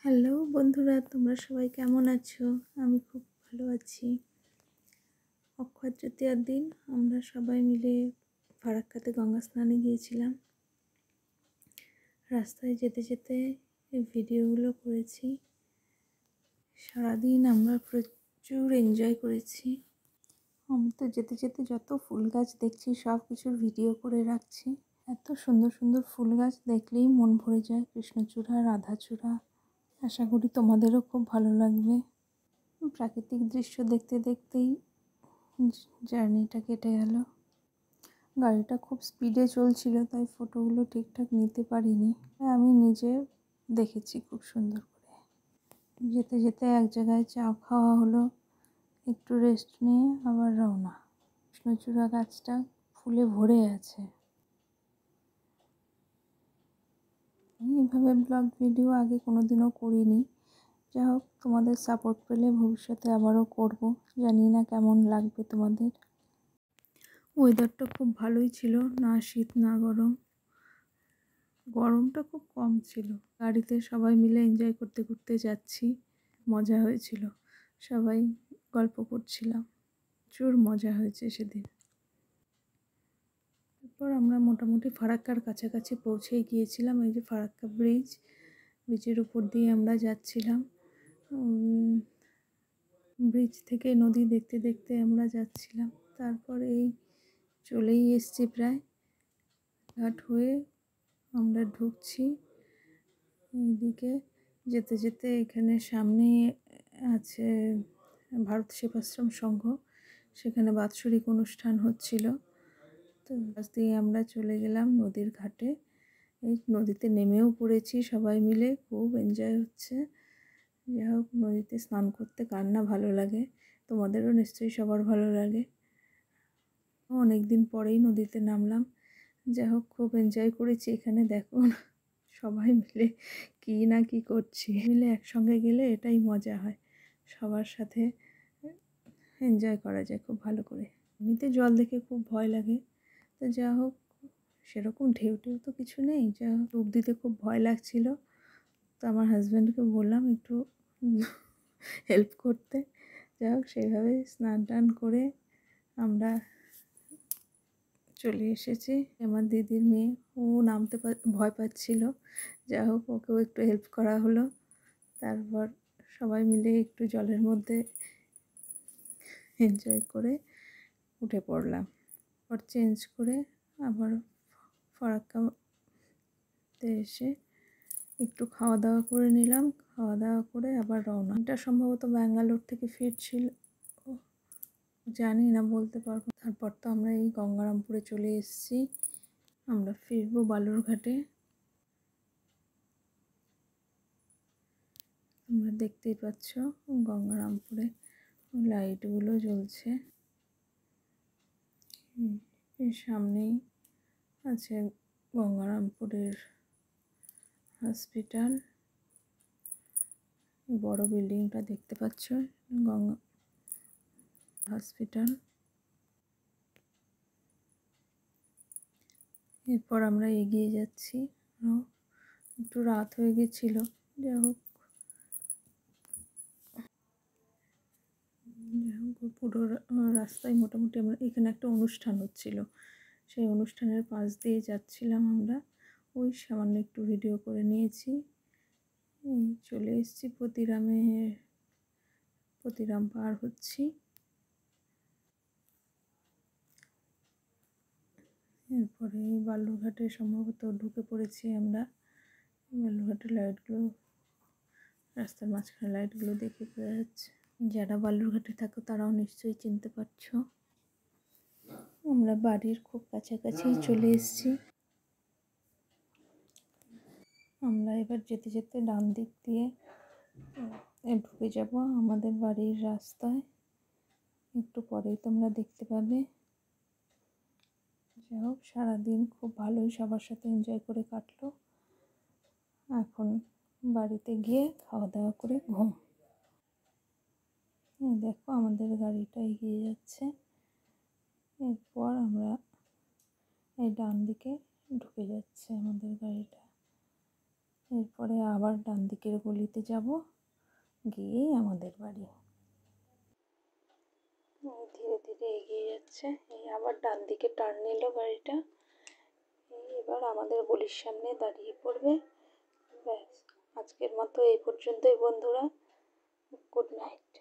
Hello বন্ধুরা, তোমরা সবাই কেমন আছো? আমি খুব ভালো আছি। অক্ষয় তৃতীয়ার দিন আমরা সবাই মিলে ফারাক্কাতে গঙ্গা স্নানে গিয়েছিলাম। রাস্তায় যেতে যেতে এই ভিডিওগুলো করেছি। সারাদিন আমরা প্রচুর এনজয় করেছি। আমি তো যেতে যেতে যত ফুল গাছ দেখছি সব কিছুর ভিডিও করে রাখছি। এত সুন্দর সুন্দর ফুল গাছ দেখলেই মন ভরে যায়। কৃষ্ণচূড়া, রাধাচূড়া। আশা করি তোমাদেরও খুব ভালো লাগবে। প্রাকৃতিক দৃশ্য দেখতে দেখতেই জার্নিটা কেটে গেল। গাড়িটা খুব স্পিডে চলছিল, তাই ফটোগুলো ঠিকঠাক নিতে পারিনি। আমি নিজে দেখেছি খুব সুন্দর করে। যেতে যেতে এক জায়গায় চা খাওয়া হলো, একটু রেস্ট নিয়ে আবার রওনা। কৃষ্ণচূড়া গাছটা ফুলে ভরে আছে। আমি এভাবে ব্লগ ভিডিও আগে কোনোদিনও করিনি। যাই হোক, তোমাদের সাপোর্ট পেলে ভবিষ্যতে আবারও করব। জানি না কেমন লাগবে তোমাদের। ওয়েদারটা খুব ভালোই ছিল, না শীত না গরম। গরমটা খুব কম ছিল। গাড়িতে সবাই মিলে এনজয় করতে করতে যাচ্ছি, মজা হয়েছিল। সবাই গল্প করছিলাম, প্রচুর মজা হয়েছে সেদিন। তারপর আমরা মোটামুটি ফারাক্কার কাছাকাছি পৌঁছেই গিয়েছিলাম। এই যে ফারাক্কা ব্রিজের উপর দিয়ে আমরা যাচ্ছিলাম। ব্রিজ থেকে নদী দেখতে দেখতে আমরা যাচ্ছিলাম। তারপর এই চলেই এসছি, প্রায় ঘাট হয়ে আমরা ঢুকছি। এইদিকে যেতে যেতে এখানে সামনে আছে ভারত সেবাশ্রম সংঘ, সেখানে বাৎসরিক অনুষ্ঠান হচ্ছিল। তো বাস দিয়ে আমরা চলে গেলাম নদীর ঘাটে। এই নদীতে নেমেও পড়েছি সবাই মিলে, খুব এনজয় হচ্ছে। যাই হোক, নদীতে স্নান করতে কার না ভালো লাগে, তোমাদেরও নিশ্চয়ই সবার ভালো লাগে। অনেক দিন পরেই নদীতে নামলাম। যাই হোক, খুব এনজয় করেছি। এখানে দেখো সবাই মিলে কী না কী করছি। মিলে একসঙ্গে গেলে এটাই মজা হয়, সবার সাথে এনজয় করা যায় খুব ভালো করে। এমনিতে জল দেখে খুব ভয় লাগে, তো যা হোক, সেরকম ঢেউ তো কিছু নেই। যা হোক, ডুব দিতে খুব ভয় লাগছিল। তো আমার হাজব্যান্ডকে বললাম একটু হেল্প করতে। যাই হোক, সেইভাবে স্নান টান করে আমরা চলে এসেছি। আমার দিদির মেয়ে, ও নামতে ভয় পাচ্ছিল। যা হোক, ওকেও একটু হেল্প করা হলো। তারপর সবাই মিলে একটু জলের মধ্যে এনজয় করে উঠে পড়লাম। পর চেঞ্জ করে আবার ফারাক্কাতে এসে একটু খাওয়া দাওয়া করে নিলাম। খাওয়া দাওয়া করে আবার রওনা। এটা সম্ভবত ব্যাঙ্গালোর থেকে ফিরছিল, জানি না, বলতে পারবো। তারপর তো আমরা এই গঙ্গারামপুরে চলে এসেছি। আমরা ফিরবো বালুরঘাটে। তোমরা দেখতেই পাচ্ছ গঙ্গারামপুরে লাইটগুলো জ্বলছে। এর সামনেই আছে গঙ্গারামপুরের হসপিটাল। বড় বিল্ডিংটা দেখতে পাচ্ছ, গঙ্গা হসপিটাল। এরপর আমরা এগিয়ে যাচ্ছি। একটু রাত হয়ে গেছিল। যাই হোক, পুরো রাস্তায় মোটামুটি আমরা, এখানে একটা অনুষ্ঠান হচ্ছিল, সেই অনুষ্ঠানের পাশ দিয়ে যাচ্ছিলাম আমরা। ওই সামান্য একটু ভিডিও করে নিয়েছি। চলে এসেছি প্রতিরাম পার হচ্ছি। এরপরে বালুরঘাটে সম্ভবত ঢুকে পড়েছি আমরা। বালুরঘাটের লাইটগুলো, রাস্তার মাঝখানে লাইটগুলো দেখে বোঝা যাচ্ছে। যারা বালুরঘাটে থাকো তারাও নিশ্চয়ই চিনতে পারছো। আমরা বাড়ির খুব কাছাকাছি চলে এসেছি। আমরা এবার যেতে যেতে ডান দিক দিয়ে ঢুকে যাব আমাদের বাড়ির রাস্তায়। একটু পরেই তোমরা দেখতে পাবে। যাই হোক, সারাদিন খুব ভালোই সবার সাথে এনজয় করে কাটলো। এখন বাড়িতে গিয়ে খাওয়া দাওয়া করে ঘুম। দেখো, আমাদের গাড়িটা এগিয়ে যাচ্ছে। এরপর আমরা এই ডান দিকে ঢুকে যাচ্ছে আমাদের গাড়িটা। এরপরে আবার ডান দিকের গলিতে যাব, গিয়েই আমাদের বাড়ি। ধীরে ধীরে এগিয়ে যাচ্ছে, এই আবার ডান দিকে টার্ন নিল গাড়িটা, এই এবার আমাদের গলির সামনে দাঁড়িয়ে পড়বে। ব্যাস, আজকের মতো এই পর্যন্তই বন্ধুরা, গুড নাইট।